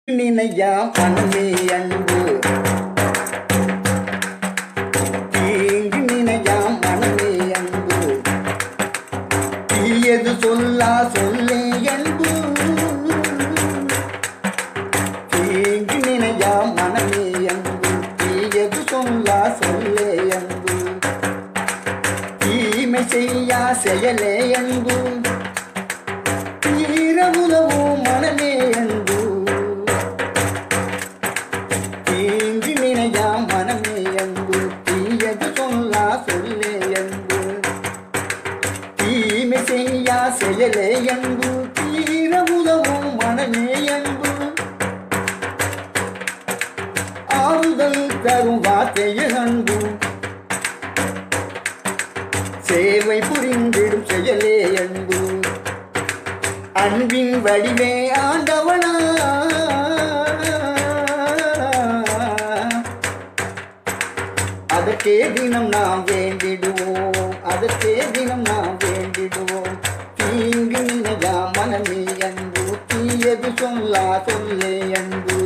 நினையா மனமே அன்பு தீங்கு நினையா மனமே அன்பு தீயது சொல்லா சொல்லே அன்பு தீங்கு நினையா மனமே அன்பு தீயது சொல்லா சொல்லே அன்பு தீமை செய்யா செயலே அன்பு தீர உதவும் மனமே அன்பு தீங்கு நினையா மனமே அன்பு தீயது சொல்லா சொல்லே அன்பு தீமை செய்யா செயலே அன்பு தீர உதவும் மனமே அன்பு ஆறுதல் தரும் வார்த்தையில் அன்பு சேவை புரிந்திடும் செயலே அன்பு அன்பின் வடிவே ஆண்டவனா அதற்கே தினம் நாம் வேண்டிடுவோம் அதற்கே தினம் நாம் வேண்டிடுவோம் தீங்கு நினையா மனமே அன்பு தீயது சொல்லா சொல்லே அன்பு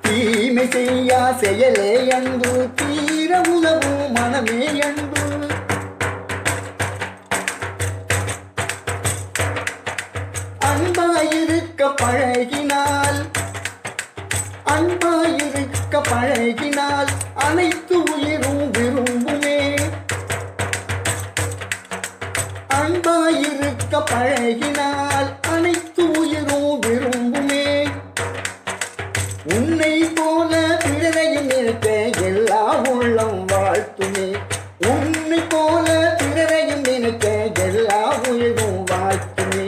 தீமை செய்யா செயலே அன்பு தீர உதவும் மனமே அன்பு அன்பாயிருக்க பழகினால் அன்பாயிருக்க பழகினால் அனைத்து உயிரும் விரும்புமே அன்பாயிருக்க பழகினால் அனைத்து உயிரும் விரும்புமே உன்னை போல பிறரையும் இருக்க எல்லா உள்ளம் வாழ்த்துமே உன்னை போல பிறரையும் இருக்க எல்லா உயிரும் வாழ்த்துமே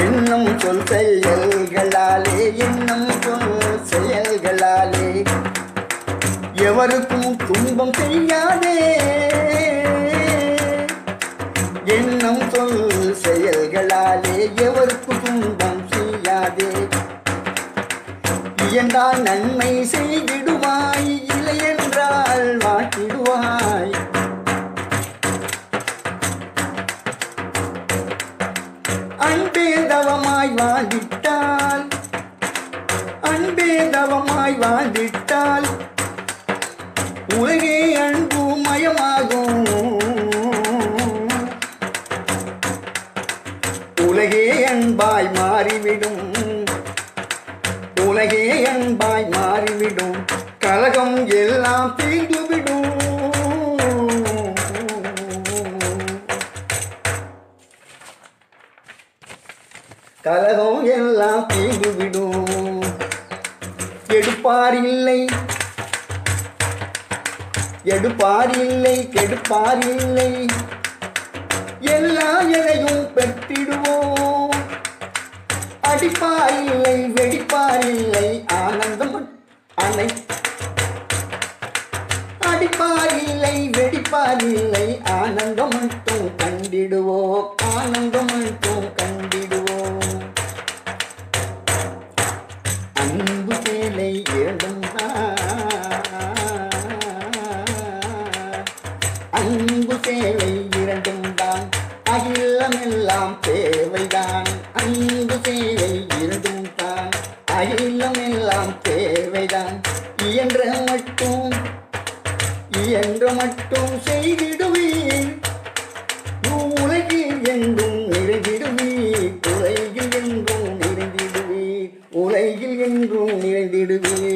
எண்ணம் சொல் செயல்களாலே எண்ணம் சொல் செயல்களாலே எவருக்கும் துன்பம் செய்யாதே எண்ணம் சொல் செயல்களாலே எவருக்கும் துன்பம் செய்யாதே இயன்றால் நன்மை செய்திடுவாய் இல்லை என்றால் வாட்டிடுவாய் அன்பே தவமாய் வாழ்ந்திட்டால் அன்பே தவமாய் வாழ்ந்திட்டால் உலகே அன்பு மயமாகும் உலகே அன்பாய் மாறிவிடும் உலகே அன்பாய் மாறிவிடும் கலகம் எல்லாம் தீர்ந்துவிடும் கலகம் எல்லாம் தீர்ந்துவிடும் எடுப்பார் இல்லை எடுப்பார் இல்லை கெடுப்பார் இல்லை எல்லா எதையும் பெற்றிடுவோம் அடிப்பார் இல்லை வெடிப்பார் இல்லை ஆனந்தம் அனை அடிப்பார் இல்லை வெடிப்பார் இல்லை ஆனந்தம் மட்டும் கண்டிடுவோம் ஆனந்தம் மட்டும் கண்டிடுவோம் அன்பு சேலை இரண்டும் அன்பு சேலை இரண்டும் தான் அகிலமெல்லாம் தேவைதான் அன்பு சேலை இரண்டும் தான் அகிலமெல்லாம் தேவைதான் இயன்ற மட்டும் செய்திடுவீர் உலகில் எங்கும் நிறைந்திடுவீர் உலகில் எங்கும் நிறைந்திடுவீர் உலகில் எங்கும் நிறைந்திடுவீர்